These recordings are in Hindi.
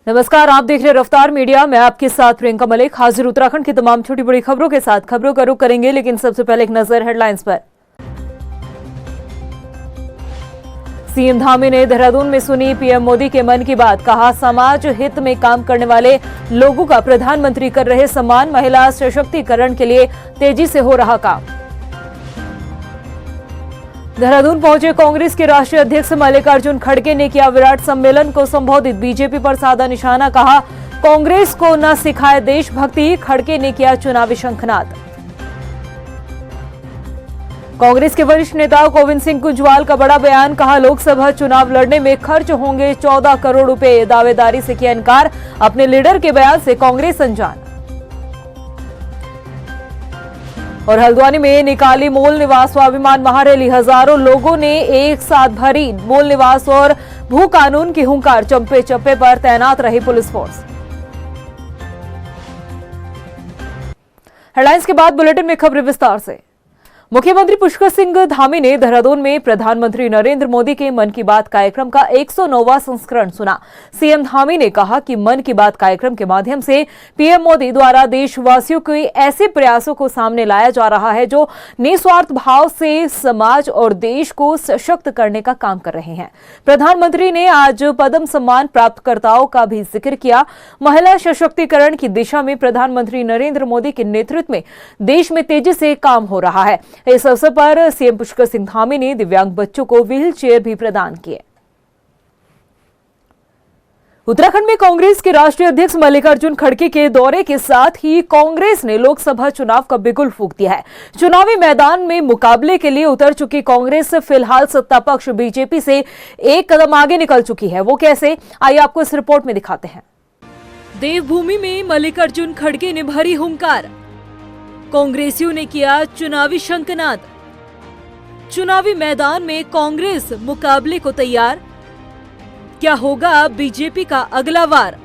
नमस्कार, आप देख रहे हैं रफ्तार मीडिया। मैं आपके साथ प्रियंका मलिक हाजिर उत्तराखंड की तमाम छोटी बड़ी खबरों के साथ। खबरों का रुख करेंगे, लेकिन सबसे पहले एक नजर हेडलाइंस पर। सीएम धामी ने देहरादून में सुनी पीएम मोदी के मन की बात। कहा, समाज हित में काम करने वाले लोगों का प्रधानमंत्री कर रहे सम्मान। महिला सशक्तिकरण के लिए तेजी से हो रहा काम। देहरादून पहुंचे कांग्रेस के राष्ट्रीय अध्यक्ष मल्लिकार्जुन खड़गे ने किया विराट सम्मेलन को संबोधित। बीजेपी पर साधा निशाना। कहा, कांग्रेस को न सिखाए देशभक्ति। खड़गे ने किया चुनावी शंखनाद। कांग्रेस के वरिष्ठ नेता गोविंद सिंह कुंजवाल का बड़ा बयान। कहा, लोकसभा चुनाव लड़ने में खर्च होंगे 14 करोड़ रुपए। दावेदारी से किया इनकार। अपने लीडर के बयान से कांग्रेस अनजान। और हल्द्वानी में निकाली मूल निवास स्वाभिमान महारैली। हजारों लोगों ने एक साथ भरी मूल निवास और भू कानून की हुंकार। चप्पे चप्पे पर तैनात रही पुलिस फोर्स। हेडलाइंस के बाद बुलेटिन में खबरें विस्तार से। मुख्यमंत्री पुष्कर सिंह धामी ने देहरादून में प्रधानमंत्री नरेंद्र मोदी के मन की बात कार्यक्रम का 109वां संस्करण सुना। सीएम धामी ने कहा कि मन की बात कार्यक्रम के माध्यम से पीएम मोदी द्वारा देशवासियों के ऐसे प्रयासों को सामने लाया जा रहा है जो निस्वार्थ भाव से समाज और देश को सशक्त करने का काम कर रहे हैं। प्रधानमंत्री ने आज पद्म सम्मान प्राप्तकर्ताओं का भी जिक्र किया। महिला सशक्तिकरण की दिशा में प्रधानमंत्री नरेंद्र मोदी के नेतृत्व में देश में तेजी से काम हो रहा है। इस अवसर पर सीएम पुष्कर सिंह धामी ने दिव्यांग बच्चों को व्हील चेयर भी प्रदान किए। उत्तराखंड में कांग्रेस के राष्ट्रीय अध्यक्ष मल्लिकार्जुन खड़गे के दौरे के साथ ही कांग्रेस ने लोकसभा चुनाव का बिगुल फूंक दिया है। चुनावी मैदान में मुकाबले के लिए उतर चुकी कांग्रेस फिलहाल सत्ता पक्ष बीजेपी से एक कदम आगे निकल चुकी है। वो कैसे, आइए आपको इस रिपोर्ट में दिखाते हैं। देवभूमि में मल्लिकार्जुन खड़गे ने भरी हुंकार। कांग्रेसियों ने किया चुनावी शंखनाद। चुनावी मैदान में कांग्रेस मुकाबले को तैयार। क्या होगा बीजेपी का अगला वार?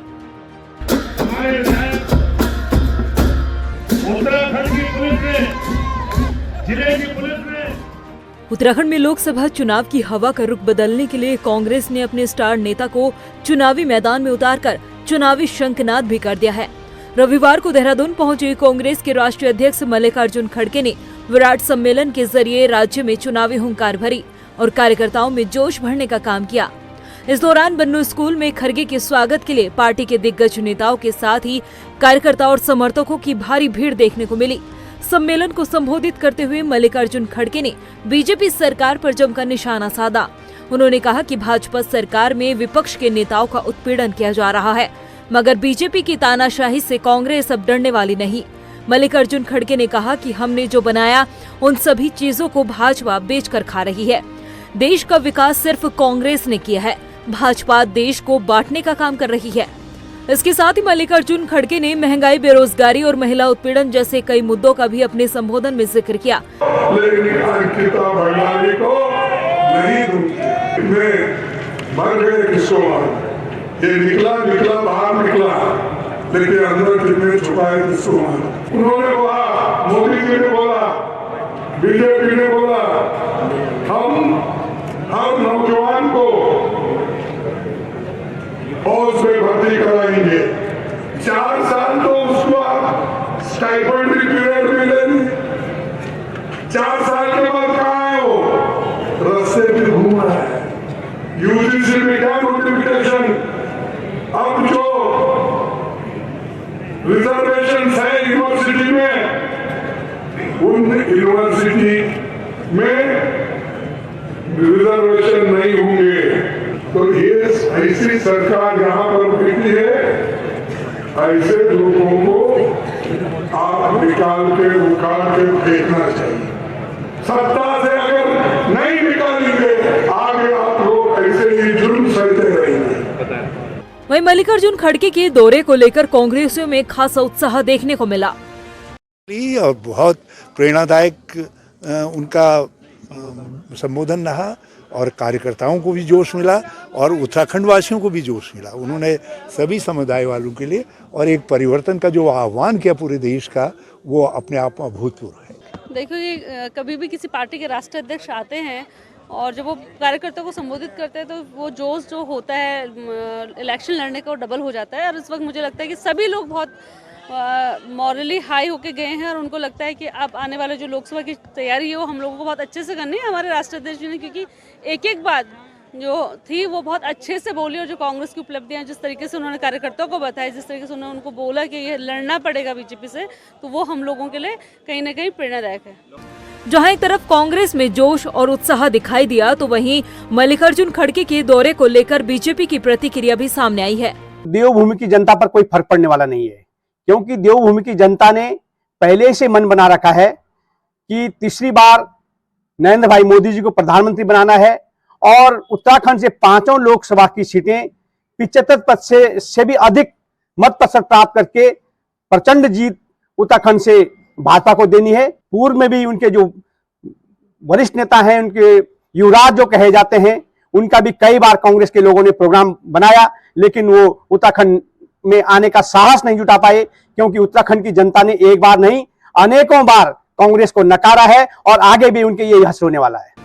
उत्तराखंड में लोकसभा चुनाव की हवा का रुख बदलने के लिए कांग्रेस ने अपने स्टार नेता को चुनावी मैदान में उतारकर चुनावी शंखनाद भी कर दिया है। रविवार को देहरादून पहुंचे कांग्रेस के राष्ट्रीय अध्यक्ष मल्लिकार्जुन खड़गे ने विराट सम्मेलन के जरिए राज्य में चुनावी हुंकार भरी और कार्यकर्ताओं में जोश भरने का काम किया। इस दौरान बन्नू स्कूल में खड़गे के स्वागत के लिए पार्टी के दिग्गज नेताओं के साथ ही कार्यकर्ताओं और समर्थकों की भारी भीड़ देखने को मिली। सम्मेलन को संबोधित करते हुए मल्लिकार्जुन खड़गे ने बीजेपी सरकार पर जमकर निशाना साधा। उन्होंने कहा कि भाजपा सरकार में विपक्ष के नेताओं का उत्पीड़न किया जा रहा है, मगर बीजेपी की तानाशाही से कांग्रेस अब डरने वाली नहीं। मल्लिकार्जुन खड़गे ने कहा कि हमने जो बनाया उन सभी चीजों को भाजपा बेचकर खा रही है। देश का विकास सिर्फ कांग्रेस ने किया है, भाजपा देश को बांटने का काम कर रही है। इसके साथ ही मल्लिकार्जुन खड़गे ने महंगाई, बेरोजगारी और महिला उत्पीड़न जैसे कई मुद्दों का भी अपने संबोधन में जिक्र किया। ये निकला बाहर निकला, लेकिन अंदर कितने छुपाए किसको मालूम। उन्होंने बोला, मोदी जी ने बोला, बीजेपी ने बोला, हम नौजवान को फौज में भर्ती कराएंगे। 4 साल तो उसको आप स्टाइपेंड पीरियड मिलेगी। 4 साल के बाद कहाँ है वो? रास्ते पे घूम रहा है। यूजीसी में क्या नोटिफिकेशन? अब जो रिजर्वेशन है यूनिवर्सिटी में, उन यूनिवर्सिटी में रिजर्वेशन नहीं होंगे। तो ये ऐसी सरकार यहाँ पर बैठी है, ऐसे लोगों को आप निकाल के उखाड़ के फेंकना चाहिए। सत्ता से अगर नहीं निकालेंगे, आगे आप लोग ऐसे ही जुर्म सहते रहेंगे। वहीं मल्लिकार्जुन खड़गे के दौरे को लेकर कांग्रेसियों में खासा उत्साह देखने को मिला और बहुत प्रेरणादायक उनका संबोधन रहा और कार्यकर्ताओं को भी जोश मिला और उत्तराखंड वासियों को भी जोश मिला। उन्होंने सभी समुदाय वालों के लिए और एक परिवर्तन का जो आह्वान किया पूरे देश का, वो अपने आप में अभूतपूर्व है। देखो, ये कभी भी किसी पार्टी के राष्ट्रीय अध्यक्ष आते हैं और जब वो कार्यकर्ताओं को संबोधित करते हैं तो वो जोश जो होता है इलेक्शन लड़ने का वो डबल हो जाता है। और इस वक्त मुझे लगता है कि सभी लोग बहुत मॉरली हाई होके गए हैं और उनको लगता है कि अब आने वाले जो लोकसभा की तैयारी है वो हम लोगों को बहुत अच्छे से करनी है हमारे राष्ट्रीय अध्यक्ष जी ने, क्योंकि एक एक बात जो थी वो बहुत अच्छे से बोली। और जो कांग्रेस की उपलब्धियां जिस तरीके से उन्होंने कार्यकर्ताओं को बताया, जिस तरीके से उन्होंने उनको बोला कि ये लड़ना पड़ेगा बीजेपी से, तो वो हम लोगों के लिए कहीं ना कहीं प्रेरणादायक है। जहां एक तरफ कांग्रेस में जोश और उत्साह दिखाई दिया, तो वहीं मल्लिकार्जुन खड़गे के दौरे को लेकर बीजेपी की प्रतिक्रिया भी सामने आई है। देवभूमि की जनता पर कोई फर्क पड़ने वाला नहीं है, क्योंकि देवभूमि की जनता ने पहले से मन बना रखा है कि तीसरी बार नरेंद्र भाई मोदी जी को प्रधानमंत्री बनाना है और उत्तराखंड से 5 लोकसभा की सीटें 75% से भी अधिक मत प्रतिशत प्राप्त करके प्रचंड जीत उत्तराखंड से भाजपा को देनी है। पूर्व में भी उनके जो वरिष्ठ नेता हैं, उनके युवराज जो कहे जाते हैं, उनका भी कई बार कांग्रेस के लोगों ने प्रोग्राम बनाया, लेकिन वो उत्तराखंड में आने का साहस नहीं जुटा पाए, क्योंकि उत्तराखंड की जनता ने एक बार नहीं अनेकों बार कांग्रेस को नकारा है और आगे भी उनके ये हश्र होने वाला है।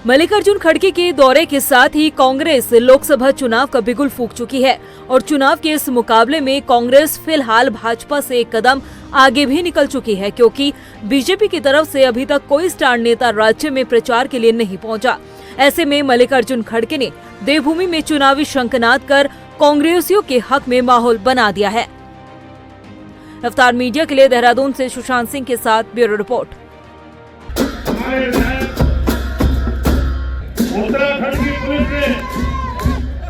मल्लिकार्जुन खड़गे के दौरे के साथ ही कांग्रेस लोकसभा चुनाव का बिगुल फूंक चुकी है और चुनाव के इस मुकाबले में कांग्रेस फिलहाल भाजपा से एक कदम आगे भी निकल चुकी है, क्योंकि बीजेपी की तरफ से अभी तक कोई स्टार नेता राज्य में प्रचार के लिए नहीं पहुंचा। ऐसे में मल्लिकार्जुन खड़गे ने देवभूमि में चुनावी शंखनाद कर कांग्रेसियों के हक में माहौल बना दिया है। रफ्तार मीडिया के लिए देहरादून से सुशांत सिंह के साथ ब्यूरो रिपोर्ट। उत्तराखंड की पुलिस ने,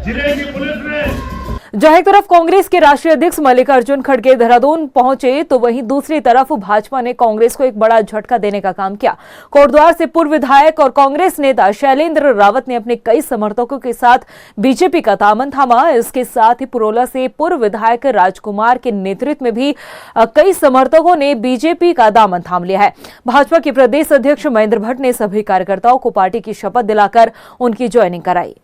जिले की पुलिस ने जहां एक तरफ कांग्रेस के राष्ट्रीय अध्यक्ष मल्लिकार्जुन खड़गे देहरादून पहुंचे, तो वहीं दूसरी तरफ भाजपा ने कांग्रेस को एक बड़ा झटका देने का काम किया। कोटद्वार से पूर्व विधायक और कांग्रेस नेता शैलेंद्र रावत ने अपने कई समर्थकों के साथ बीजेपी का दामन थामा। इसके साथ ही पुरोला से पूर्व विधायक राजकुमार के नेतृत्व में भी कई समर्थकों ने बीजेपी का दामन थाम लिया है। भाजपा के प्रदेश अध्यक्ष महेंद्र भट्ट ने सभी कार्यकर्ताओं को पार्टी की शपथ दिलाकर उनकी ज्वाइनिंग कराई।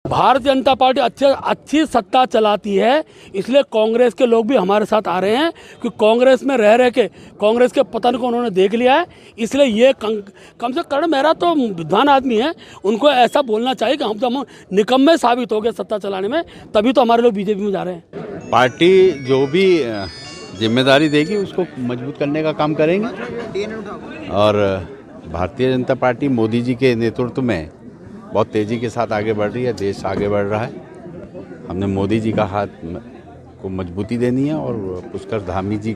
भारतीय जनता पार्टी अच्छी सत्ता चलाती है, इसलिए कांग्रेस के लोग भी हमारे साथ आ रहे हैं, क्योंकि कांग्रेस में रह के कांग्रेस के पतन को उन्होंने देख लिया है। इसलिए ये कम से कम मेरा तो विद्वान आदमी है, उनको ऐसा बोलना चाहिए कि हम तो निकम्मे साबित हो गए सत्ता चलाने में, तभी तो हमारे लोग बीजेपी में जा रहे हैं। पार्टी जो भी जिम्मेदारी देगी उसको मजबूत करने का काम करेंगे और भारतीय जनता पार्टी मोदी जी के नेतृत्व में बहुत तेज़ी के साथ आगे बढ़ रही है, देश आगे बढ़ रहा है। हमने मोदी जी का हाथ को मजबूती देनी है और पुष्कर धामी जी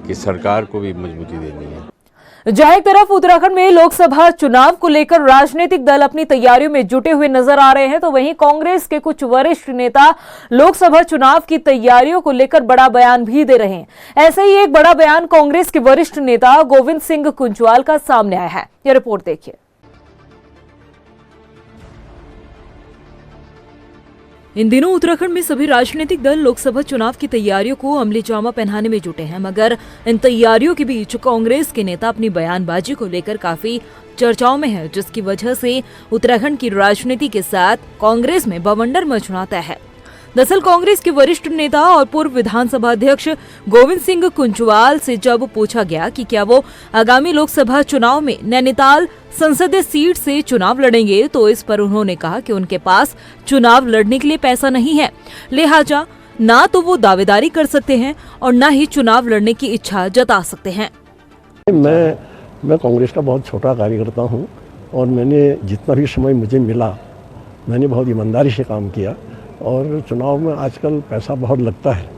की सरकार को भी मजबूती देनी है। जहां एक तरफ उत्तराखंड में लोकसभा चुनाव को लेकर राजनीतिक दल अपनी तैयारियों में जुटे हुए नजर आ रहे हैं, तो वहीं कांग्रेस के कुछ वरिष्ठ नेता लोकसभा चुनाव की तैयारियों को लेकर बड़ा बयान भी दे रहे हैं। ऐसे ही एक बड़ा बयान कांग्रेस के वरिष्ठ नेता गोविंद सिंह कुंजवाल का सामने आया है। यह रिपोर्ट देखिए। इन दिनों उत्तराखंड में सभी राजनीतिक दल लोकसभा चुनाव की तैयारियों को अमली जामा पहनाने में जुटे हैं, मगर इन तैयारियों के बीच कांग्रेस के नेता अपनी बयानबाजी को लेकर काफी चर्चाओं में है, जिसकी वजह से उत्तराखंड की राजनीति के साथ कांग्रेस में बवंडर मचनाता है। दरअसल कांग्रेस के वरिष्ठ नेता और पूर्व विधानसभा अध्यक्ष गोविंद सिंह कुंजवाल से जब पूछा गया कि क्या वो आगामी लोकसभा चुनाव में नैनीताल संसदीय सीट से चुनाव लड़ेंगे, तो इस पर उन्होंने कहा कि उनके पास चुनाव लड़ने के लिए पैसा नहीं है, लिहाजा ना तो वो दावेदारी कर सकते हैं और न ही चुनाव लड़ने की इच्छा जता सकते हैं। मैं कांग्रेस का बहुत छोटा कार्यकर्ता हूं और मैंने जितना भी समय मुझे मिला मैंने बहुत ईमानदारी से काम किया और चुनाव में आजकल पैसा बहुत लगता है,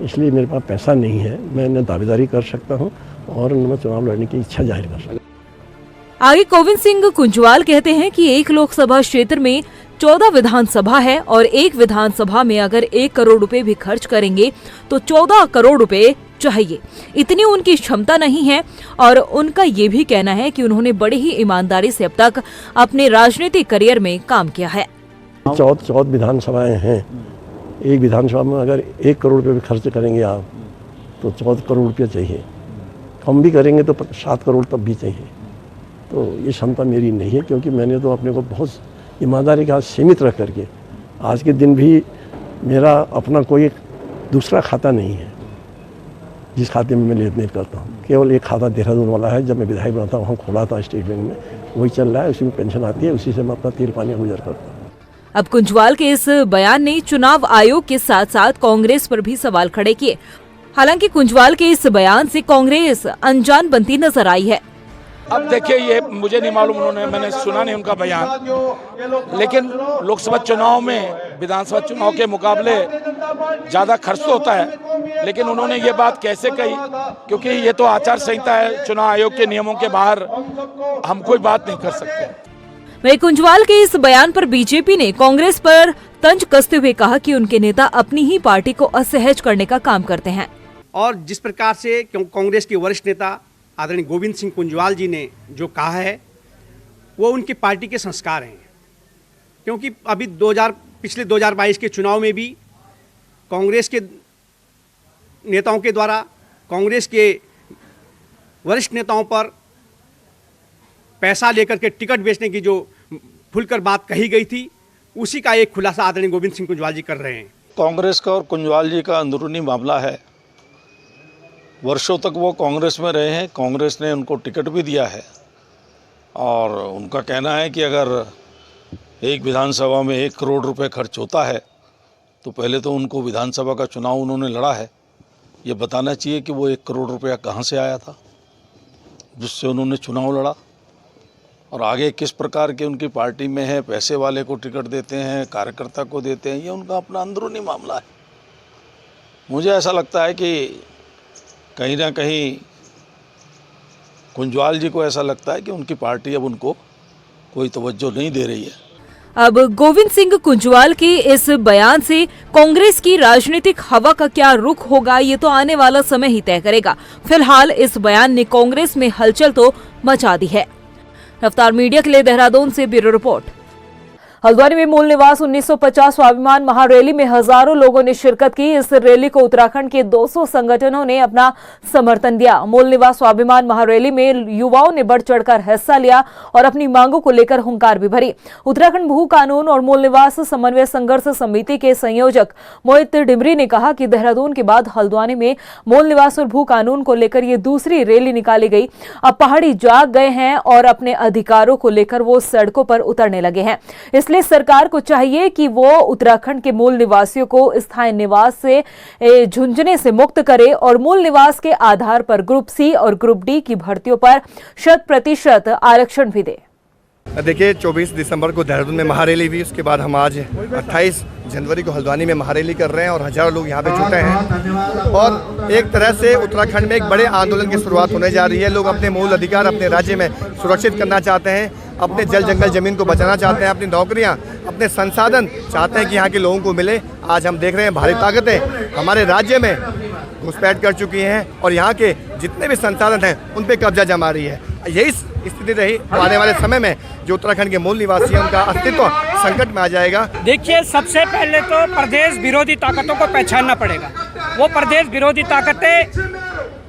इसलिए मेरे पास पैसा नहीं है। मैं न दावेदारी कर सकता हूं और न मैं चुनाव लड़ने की इच्छा जाहिर कर सकता हूं। आगे गोविंद सिंह कुंजवाल कहते हैं कि एक लोकसभा क्षेत्र में 14 विधानसभा है और एक विधानसभा में अगर 1 करोड़ रुपए भी खर्च करेंगे तो 14 करोड़ रुपए चाहिए, इतनी उनकी क्षमता नहीं है। और उनका ये भी कहना है कि उन्होंने बड़ी ही ईमानदारी से अब तक अपने राजनीतिक करियर में काम किया है। 14 विधानसभाएं हैं, एक विधानसभा में अगर 1 करोड़ रुपये भी खर्च करेंगे आप तो 14 करोड़ रुपये चाहिए, कम भी करेंगे तो 7 करोड़ तब भी चाहिए। तो ये क्षमता मेरी नहीं है, क्योंकि मैंने तो अपने को बहुत ईमानदारी के साथ सीमित रख करके आज के दिन भी मेरा अपना कोई दूसरा खाता नहीं है जिस खाते में मैं लेन देन करता हूँ। केवल एक खाता देहरादून वाला है, जब मैं विधायक बना था वहाँ खोला था स्टेट बैंक में, वही चल रहा है, उसी में पेंशन आती है, उसी से मैं अपना तेल पानी गुजर करता हूँ। अब कुंजवाल के इस बयान ने चुनाव आयोग के साथ साथ कांग्रेस पर भी सवाल खड़े किए। हालांकि कुंजवाल के इस बयान से कांग्रेस अनजान बनती नजर आई है। अब देखिए, ये मुझे नहीं मालूम, मैंने सुना नहीं उनका बयान, लेकिन लोकसभा चुनाव में विधानसभा चुनाव के मुकाबले ज़्यादा खर्च तो होता है, लेकिन उन्होंने ये बात कैसे कही, क्योंकि ये तो आचार संहिता है, चुनाव आयोग के नियमों के बाहर हम कोई बात नहीं कर सकते। वहीं कुंजवाल के इस बयान पर बीजेपी ने कांग्रेस पर तंज कसते हुए कहा कि उनके नेता अपनी ही पार्टी को असहज करने का काम करते हैं। और जिस प्रकार से कांग्रेस के वरिष्ठ नेता आदरणीय गोविंद सिंह कुंजवाल जी ने जो कहा है, वो उनकी पार्टी के संस्कार हैं। क्योंकि अभी पिछले 2022 के चुनाव में भी कांग्रेस के नेताओं के द्वारा कांग्रेस के वरिष्ठ नेताओं पर पैसा लेकर के टिकट बेचने की जो खुलकर बात कही गई थी, उसी का एक खुलासा आदरणीय गोविंद सिंह कुंजवाल जी कर रहे हैं। कांग्रेस का और कुंजवाल जी का अंदरूनी मामला है। वर्षों तक वो कांग्रेस में रहे हैं, कांग्रेस ने उनको टिकट भी दिया है, और उनका कहना है कि अगर एक विधानसभा में 1 करोड़ रुपए खर्च होता है तो पहले तो उनको विधानसभा का चुनाव उन्होंने लड़ा है, ये बताना चाहिए कि वो 1 करोड़ रुपया कहाँ से आया था जिससे उन्होंने चुनाव लड़ा, और आगे किस प्रकार के उनकी पार्टी में है, पैसे वाले को टिकट देते हैं, कार्यकर्ता को देते हैं, ये उनका अपना अंदरूनी मामला है। मुझे ऐसा लगता है कि कहीं ना कहीं कुंजवाल जी को ऐसा लगता है कि उनकी पार्टी अब उनको कोई तवज्जो नहीं दे रही है। अब गोविंद सिंह कुंजवाल के इस बयान से कांग्रेस की राजनीतिक हवा का क्या रुख होगा, ये तो आने वाला समय ही तय करेगा। फिलहाल इस बयान ने कांग्रेस में हलचल तो मचा दी है। रफ्तार मीडिया के लिए देहरादून से ब्यूरो रिपोर्ट। हल्द्वानी में मूल निवास 1950 स्वाभिमान महारैली में हजारों लोगों ने शिरकत की। इस रैली को उत्तराखंड के 200 संगठनों ने अपना समर्थन दिया। मूल निवास स्वाभिमान महारैली में युवाओं ने बढ़ चढ़कर हिस्सा लिया और अपनी मांगों को लेकर हुंकार भी भरी। उत्तराखंड भू कानून और मूल निवास समन्वय संघर्ष समिति के संयोजक मोहित डिमरी ने कहा कि देहरादून के बाद हल्द्वानी में मूल निवास और भू कानून को लेकर ये दूसरी रैली निकाली गई। अब पहाड़ी जाग गए हैं और अपने अधिकारों को लेकर वो सड़कों पर उतरने लगे हैं। इसलिए सरकार को चाहिए कि वो उत्तराखंड के मूल निवासियों को स्थायी निवास से झुंझुनने से मुक्त करे और मूल निवास के आधार पर ग्रुप सी और ग्रुप डी की भर्तियों पर 100% आरक्षण भी दे। देखिए, 24 दिसंबर को देहरादून में महारैली हुई, उसके बाद हम आज 28 जनवरी को हल्द्वानी में महारैली कर रहे हैं और हजारों लोग यहाँ पे जुटे हैं और एक तरह से उत्तराखंड में एक बड़े आंदोलन की शुरुआत होने जा रही है। लोग अपने मूल अधिकार अपने राज्य में सुरक्षित करना चाहते हैं, अपने जल जंगल जमीन को बचाना चाहते हैं, अपनी नौकरियां, अपने संसाधन चाहते हैं कि यहाँ के लोगों को मिले। आज हम देख रहे हैं भारी ताकतें हमारे राज्य में घुसपैठ कर चुकी हैं और यहाँ के जितने भी संसाधन हैं उन पर कब्जा जमा रही है। यही स्थिति रही तो आने वाले समय में जो उत्तराखंड के मूल निवासी हैं उनका अस्तित्व संकट में आ जाएगा। देखिए, सबसे पहले तो प्रदेश विरोधी ताकतों को पहचानना पड़ेगा। वो प्रदेश विरोधी ताकतें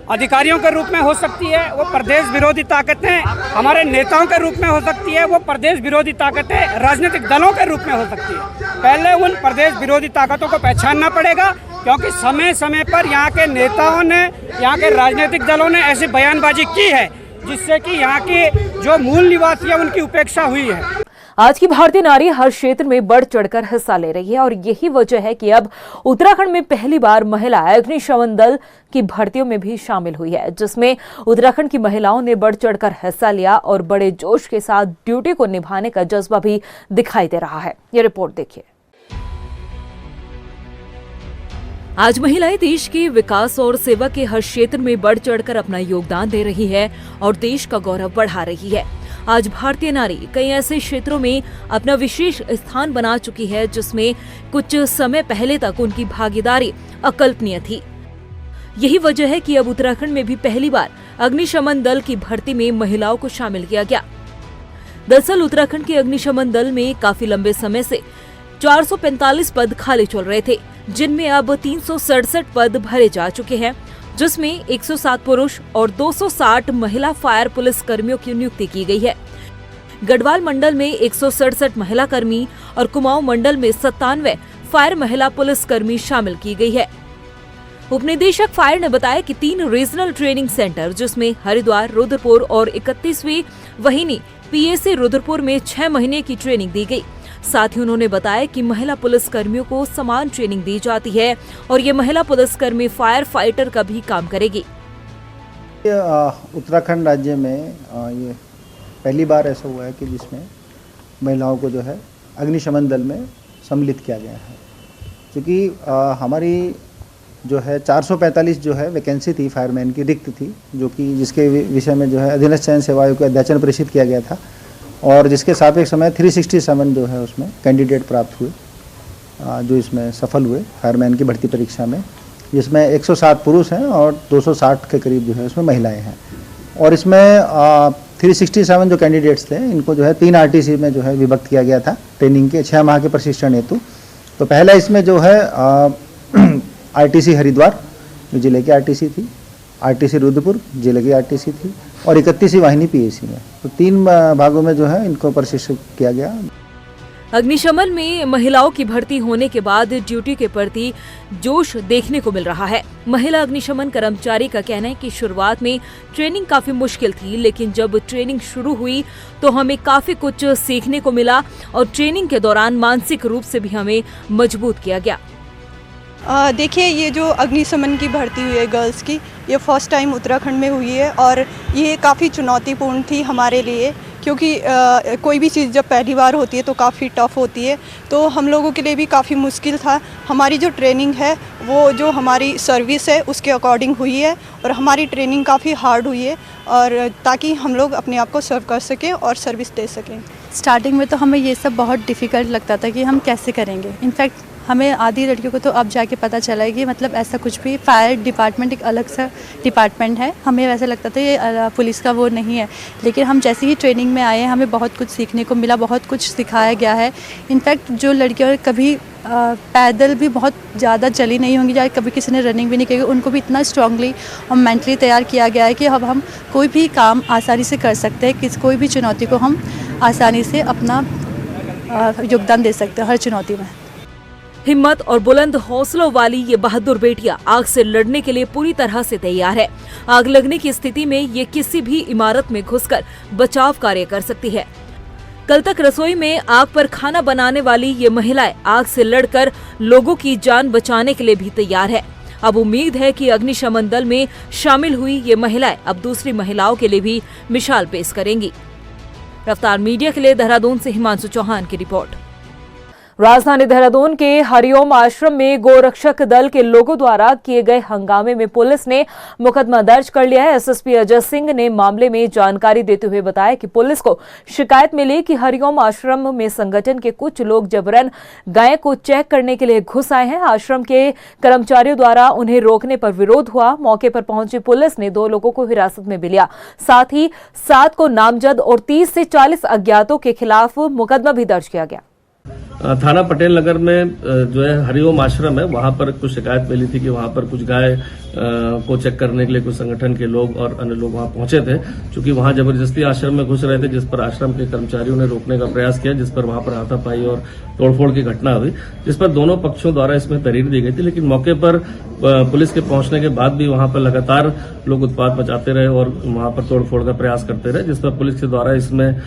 अधिकारियों के रूप में हो सकती है, वो प्रदेश विरोधी ताकतें हमारे नेताओं के रूप में हो सकती है, वो प्रदेश विरोधी ताकतें राजनीतिक दलों के रूप में हो सकती है। पहले उन प्रदेश विरोधी ताकतों को पहचानना पड़ेगा, क्योंकि समय समय पर यहाँ के नेताओं ने, यहाँ के राजनीतिक दलों ने ऐसी बयानबाजी की है जिससे कि यहाँ के जो मूल निवासी है उनकी उपेक्षा हुई है। आज की भारतीय नारी हर क्षेत्र में बढ़ चढ़कर हिस्सा ले रही है और यही वजह है कि अब उत्तराखंड में पहली बार महिला अग्निशमन दल की भर्तियों में भी शामिल हुई है, जिसमें उत्तराखंड की महिलाओं ने बढ़ चढ़कर हिस्सा लिया और बड़े जोश के साथ ड्यूटी को निभाने का जज्बा भी दिखाई दे रहा है। ये रिपोर्ट देखिए। आज महिलाएं देश के विकास और सेवा के हर क्षेत्र में बढ़ चढ़कर अपना योगदान दे रही है और देश का गौरव बढ़ा रही है। आज भारतीय नारी कई ऐसे क्षेत्रों में अपना विशेष स्थान बना चुकी है जिसमें कुछ समय पहले तक उनकी भागीदारी अकल्पनीय थी। यही वजह है कि अब उत्तराखंड में भी पहली बार अग्निशमन दल की भर्ती में महिलाओं को शामिल किया गया। दरअसल उत्तराखंड के अग्निशमन दल में काफी लंबे समय से 445 पद खाली चल रहे थे, जिनमें अब 367 पद भरे जा चुके हैं, जिसमें 107 पुरुष और 260 महिला फायर पुलिस कर्मियों की नियुक्ति की गई है। गढ़वाल मंडल में 167 महिला कर्मी और कुमाऊं मंडल में 97 फायर महिला पुलिस कर्मी शामिल की गई है। उपनिदेशक फायर ने बताया कि 3 रीजनल ट्रेनिंग सेंटर जिसमें हरिद्वार, रुद्रपुर और 31वीं वहीनी पीएसी रुद्रपुर में 6 महीने की ट्रेनिंग दी गई। साथ ही उन्होंने बताया कि महिला पुलिस कर्मियों को समान ट्रेनिंग दी जाती है और ये महिला पुलिसकर्मी फायर फाइटर का भी काम करेगी। उत्तराखंड राज्य में ये पहली बार ऐसा हुआ है कि जिसमें महिलाओं को जो है अग्निशमन दल में सम्मिलित किया गया है। क्योंकि हमारी जो है 445 जो है वैकेंसी थी फायरमैन की, रिक्त थी, जो कि जिसके विषय में जो है अधीनस्थ चयन सेवा आयोग के अध्याचन प्रेषित किया गया था और जिसके सापेक्ष समय 367 जो है उसमें कैंडिडेट प्राप्त हुए, जो इसमें सफल हुए फायरमैन की भर्ती परीक्षा में, जिसमें 107 पुरुष हैं और 260 के करीब जो है उसमें महिलाएं हैं। और इसमें 367 जो कैंडिडेट्स थे इनको जो है 3 आरटीसी में जो है विभक्त किया गया था ट्रेनिंग के 6 माह के प्रशिक्षण हेतु। तो पहला इसमें जो है आरटीसी हरिद्वार जो जिले की आरटीसी थी, आरटीसी रुद्रपुर जिले की आरटीसी थी और 31वीं वाहिनी पीएसी में। तो 3 भागों में जो है इनको प्रशिक्षित किया गया। अग्निशमन में महिलाओं की भर्ती होने के बाद ड्यूटी के प्रति जोश देखने को मिल रहा है। महिला अग्निशमन कर्मचारी का कहना है कि शुरुआत में ट्रेनिंग काफी मुश्किल थी, लेकिन जब ट्रेनिंग शुरू हुई तो हमें काफी कुछ सीखने को मिला और ट्रेनिंग के दौरान मानसिक रूप से भी हमें मजबूत किया गया। देखिए, ये जो अग्निशमन की भर्ती हुई है गर्ल्स की, ये फर्स्ट टाइम उत्तराखंड में हुई है और ये काफ़ी चुनौतीपूर्ण थी हमारे लिए, क्योंकि कोई भी चीज़ जब पहली बार होती है तो काफ़ी टफ होती है। तो हम लोगों के लिए भी काफ़ी मुश्किल था। हमारी जो ट्रेनिंग है वो जो हमारी सर्विस है उसके अकॉर्डिंग हुई है और हमारी ट्रेनिंग काफ़ी हार्ड हुई है और ताकि हम लोग अपने आप को सर्व कर सकें और सर्विस दे सकें। स्टार्टिंग में तो हमें ये सब बहुत डिफ़िकल्ट लगता था कि हम कैसे करेंगे। इनफैक्ट हमें आधी लड़कियों को तो अब जाके पता चला है कि मतलब ऐसा कुछ भी, फायर डिपार्टमेंट एक अलग सा डिपार्टमेंट है। हमें वैसे लगता था ये पुलिस का वो नहीं है, लेकिन हम जैसे ही ट्रेनिंग में आए हमें बहुत कुछ सीखने को मिला, बहुत कुछ सिखाया गया है। इनफैक्ट जो लड़कियाँ कभी पैदल भी बहुत ज़्यादा चली नहीं होंगी या कभी किसी ने रनिंग भी नहीं की, उनको भी इतना स्ट्रांगली और मेंटली तैयार किया गया है कि अब हम कोई भी काम आसानी से कर सकते हैं, कोई भी चुनौती को हम आसानी से अपना योगदान दे सकते हैं हर चुनौती में। हिम्मत और बुलंद हौसलों वाली ये बहादुर बेटियां आग से लड़ने के लिए पूरी तरह से तैयार है। आग लगने की स्थिति में ये किसी भी इमारत में घुसकर बचाव कार्य कर सकती है। कल तक रसोई में आग पर खाना बनाने वाली ये महिलाएं आग से लड़कर लोगों की जान बचाने के लिए भी तैयार है। अब उम्मीद है कि अग्निशमन दल में शामिल हुई ये महिलाएं अब दूसरी महिलाओं के लिए भी मिसाल पेश करेंगी। रफ्तार मीडिया के लिए देहरादून से हिमांशु चौहान की रिपोर्ट। राजधानी देहरादून के हरिओम आश्रम में गोरक्षक दल के लोगों द्वारा किए गए हंगामे में पुलिस ने मुकदमा दर्ज कर लिया है। एसएसपी अजय सिंह ने मामले में जानकारी देते हुए बताया कि पुलिस को शिकायत मिली कि हरिओम आश्रम में संगठन के कुछ लोग जबरन गाय को चेक करने के लिए घुस आए हैं। आश्रम के कर्मचारियों द्वारा उन्हें रोकने पर विरोध हुआ। मौके पर पहुंची पुलिस ने 2 लोगों को हिरासत में भी लिया। साथ ही 7 को नामजद और 30 से 40 अज्ञातों के खिलाफ मुकदमा भी दर्ज किया गया। थाना पटेल नगर में जो है हरिओम आश्रम है, वहां पर कुछ शिकायत मिली थी कि वहां पर कुछ गाय को चेक करने के लिए कुछ संगठन के लोग और अन्य लोग वहां पहुंचे थे। चूंकि वहां जबरदस्ती आश्रम में घुस रहे थे, जिस पर आश्रम के कर्मचारियों ने रोकने का प्रयास किया, जिस पर वहां पर हाथापाई और तोड़फोड़ की घटना हुई, जिस पर दोनों पक्षों द्वारा इसमें तहरीर दी गई थी। लेकिन मौके पर पुलिस के पहुंचने के बाद भी वहां पर लगातार लोग उत्पात मचाते रहे और वहां पर तोड़फोड़ का प्रयास करते रहे, जिस पर पुलिस के द्वारा इसमें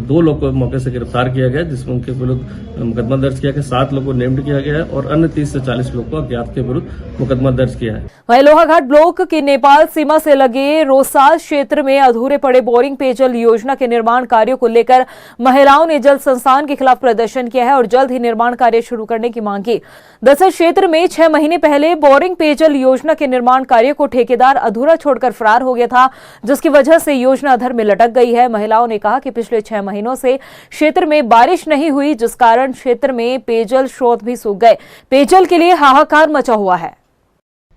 2 लोग को मौके से गिरफ्तार किया गया, जिसमें उनके विरुद्ध मुकदमा दर्ज किया गया। 7 लोगों को नेम्ड किया गया है और अन्य 30 से 40 लोग को अज्ञात के विरुद्ध मुकदमा दर्ज किया है। वहीं लोहाघाट ब्लॉक के नेपाल सीमा से लगे रोसाल क्षेत्र में अधूरे पड़े बोरिंग पेयजल योजना के निर्माण कार्यों को लेकर महिलाओं ने जल संस्थान के खिलाफ प्रदर्शन किया है और जल्द ही निर्माण कार्य शुरू करने की मांग की। दरअसल क्षेत्र में 6 महीने पहले बोरिंग पेयजल योजना के निर्माण कार्य को ठेकेदार अधूरा छोड़कर फरार हो गया था, जिसकी वजह से योजना अधर में लटक गई है। महिलाओं ने कहा कि पिछले 6 महीनों से क्षेत्र में बारिश नहीं हुई, जिस कारण क्षेत्र में पेयजल स्रोत भी सूख गए। पेयजल के लिए हाहाकार मचा हुआ है।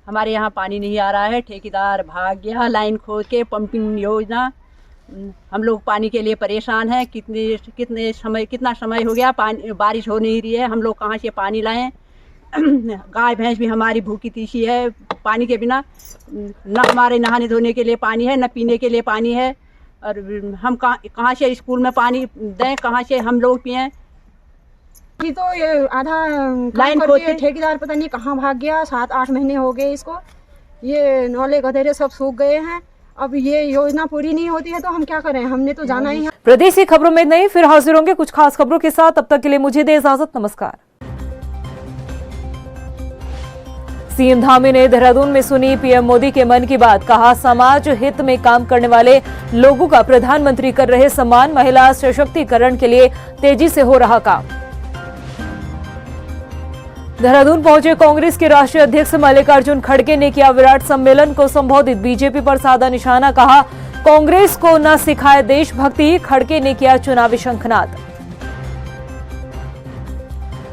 हमारे यहाँ पानी नहीं आ रहा है, ठेकेदार भाग गया लाइन खोद के, पंपिंग योजना, हम लोग पानी के लिए परेशान हैं। कितना समय हो गया, पानी बारिश हो नहीं रही है, हम लोग कहाँ से पानी लाएं। गाय भैंस भी हमारी भूखी तीसी है, पानी के बिना न हमारे नहाने धोने के लिए पानी है, न पीने के लिए पानी है, और हम कहाँ से स्कूल में पानी दें, कहाँ से हम लोग पिएं। कि तो ये आधा लाइन खोद के ठेकेदार पता नहीं कहाँ भाग गया। 7-8 महीने हो गए इसको, ये नौले गधेरे सब सूख गए हैं। अब ये योजना पूरी नहीं होती है तो हम क्या करें, हमने तो जाना ही है। प्रदेश की खबरों में नहीं, फिर हाजिर होंगे कुछ खास खबरों के साथ। तब तक के लिए मुझे दे इजाजत, नमस्कार। सीएम धामी ने देहरादून में सुनी पीएम मोदी के मन की बात, कहा समाज हित में काम करने वाले लोगों का प्रधानमंत्री कर रहे सम्मान, महिला सशक्तिकरण के लिए तेजी से हो रहा काम। देहरादून पहुंचे कांग्रेस के राष्ट्रीय अध्यक्ष मल्लिकार्जुन खड़गे ने किया विराट सम्मेलन को संबोधित, बीजेपी पर साधा निशाना, कहा कांग्रेस को न सिखाए देशभक्ति, खड़गे ने किया चुनावी शंखनाद।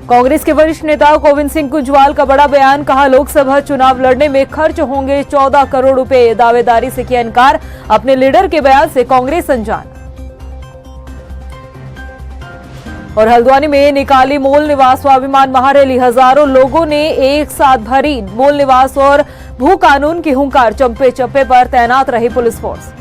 कांग्रेस के वरिष्ठ नेता गोविंद सिंह कुंजवाल का बड़ा बयान, कहा लोकसभा चुनाव लड़ने में खर्च होंगे 14 करोड़ रुपए, दावेदारी से किया इनकार, अपने लीडर के बयान से कांग्रेस अनजान। और हल्द्वानी में निकाली मूल निवास स्वाभिमान महारैली, हजारों लोगों ने एक साथ भरी मूल निवास और भू कानून की हुंकार, चप्पे चप्पे पर तैनात रही पुलिस फोर्स।